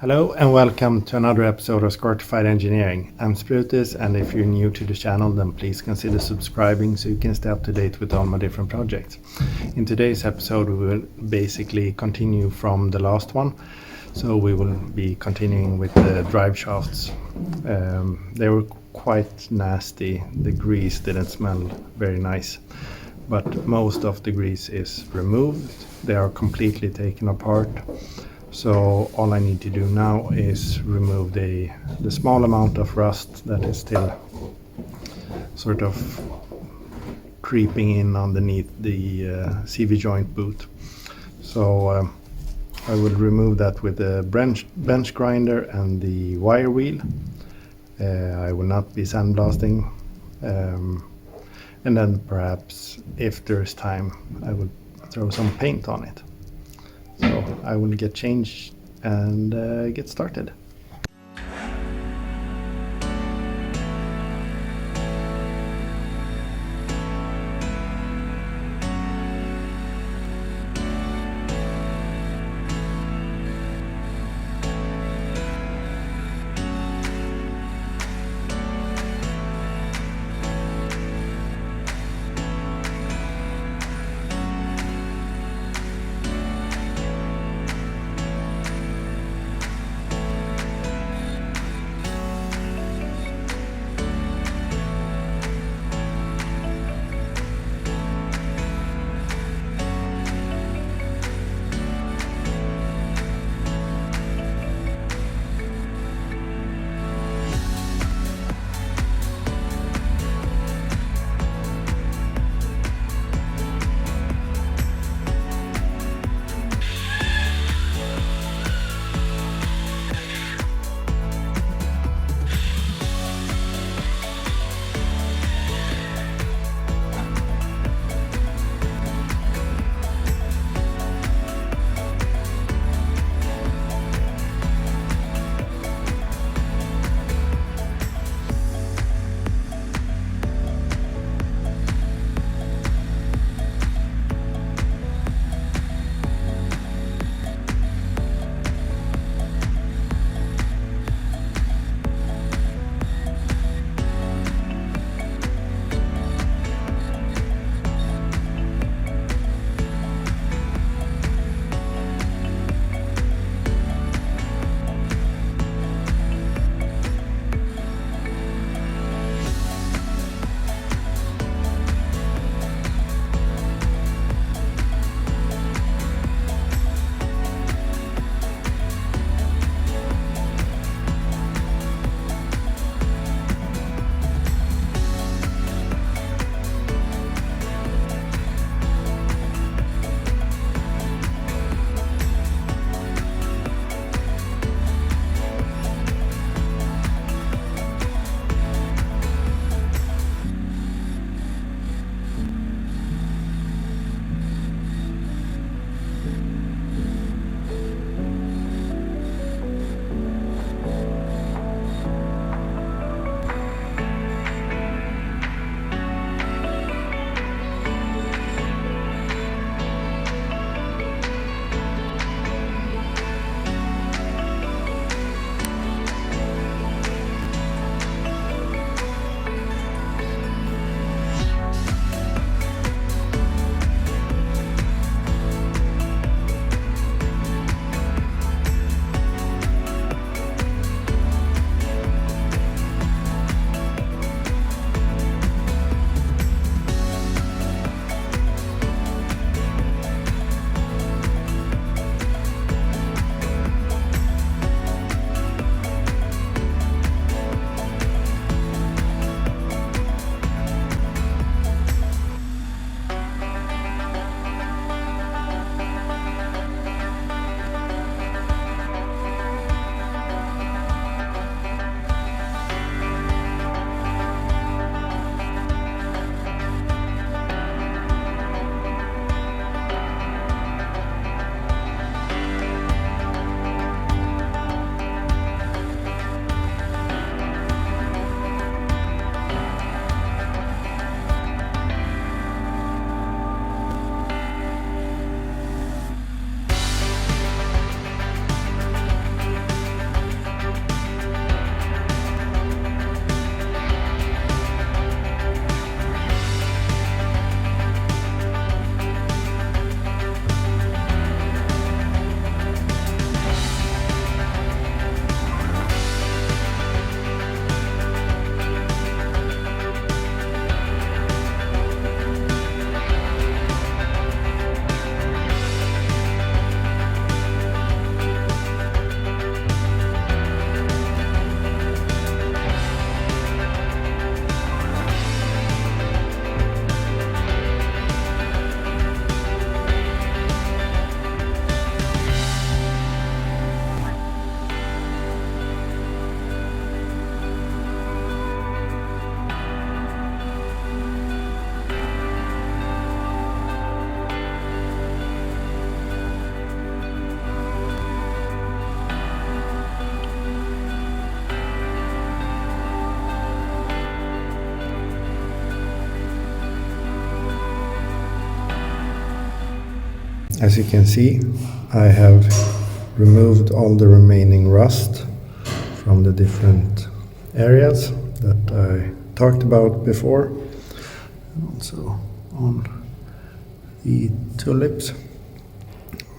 Hello and welcome to another episode of Squirtified Engineering. I'm Sprutis, and if you're new to the channel then please consider subscribing so you can stay up to date with all my different projects. In today's episode we will basically continue from the last one. So we will be continuing with the drive shafts. They were quite nasty. The grease didn't smell very nice, but most of the grease is removed. They are completely taken apart. So all I need to do now is remove the small amount of rust that is still sort of creeping in underneath the CV joint boot. So I will remove that with the bench grinder and the wire wheel. I will not be sandblasting, and then perhaps if there's time I will throw some paint on it. So I will get changed and get started. as you can see, I have removed all the remaining rust from the different areas that I talked about before. Also on the tulips.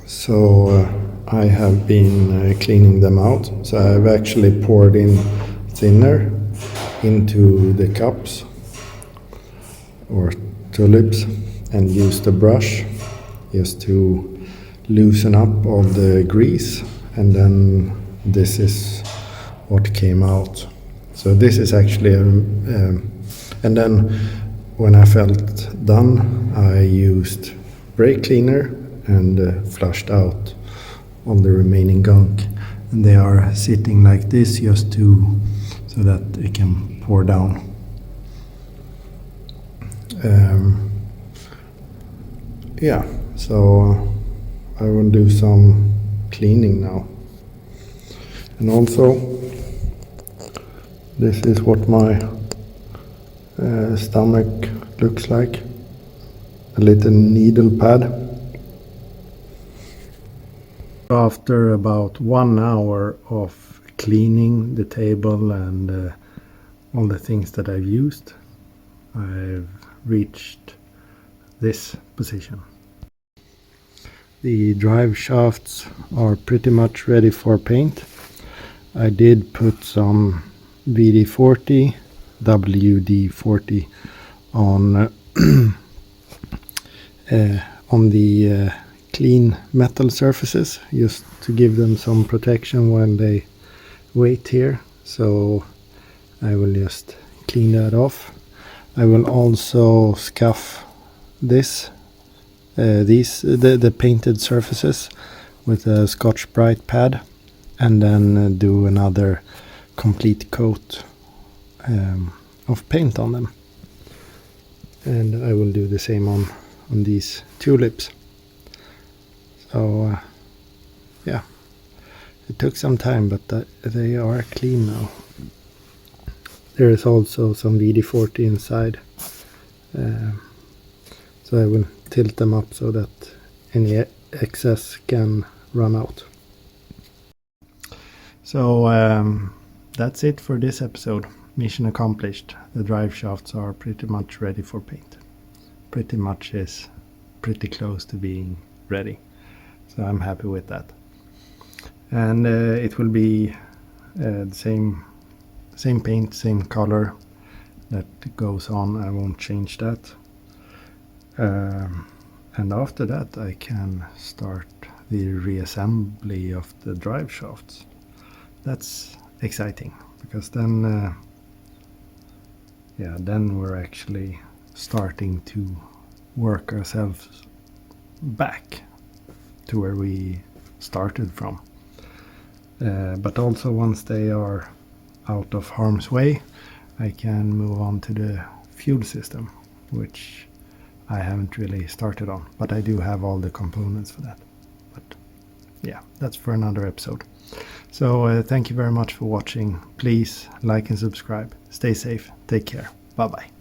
So I have been cleaning them out. So I've actually poured in thinner into the cups or tulips and used a brush just to loosen up all the grease, and then this is what came out. So this is actually and then when I felt done, I used brake cleaner and flushed out all the remaining gunk, and they are sitting like this just so that it can pour down. Yeah, so I will do some cleaning now. And also, this is what my stomach looks like. A little needle pad. After about 1 hour of cleaning the table and all the things that I've used, I've reached this position. The drive shafts are pretty much ready for paint. I did put some VD40, WD40 on the clean metal surfaces, just to give them some protection while they wait here. So I will just clean that off. I will also scuff the painted surfaces with a Scotch-Brite pad, and then do another complete coat of paint on them. And I will do the same on these tulips. So yeah, it took some time, but they are clean now. There is also some VD40 inside, so I will tilt them up so that any excess can run out. So that's it for this episode. Mission accomplished. The drive shafts are pretty much ready for paint. Pretty much is pretty close to being ready. So I'm happy with that. And it will be the same paint, same color that goes on. I won't change that. And after that I can start the reassembly of the drive shafts. That's exciting, because then then we're actually starting to work ourselves back to where we started from. But also once they are out of harm's way, I can move on to the fuel system, which I haven't really started on, but I do have all the components for that. But yeah, that's for another episode. So thank you very much for watching. Please like and subscribe. Stay safe. Take care. Bye bye.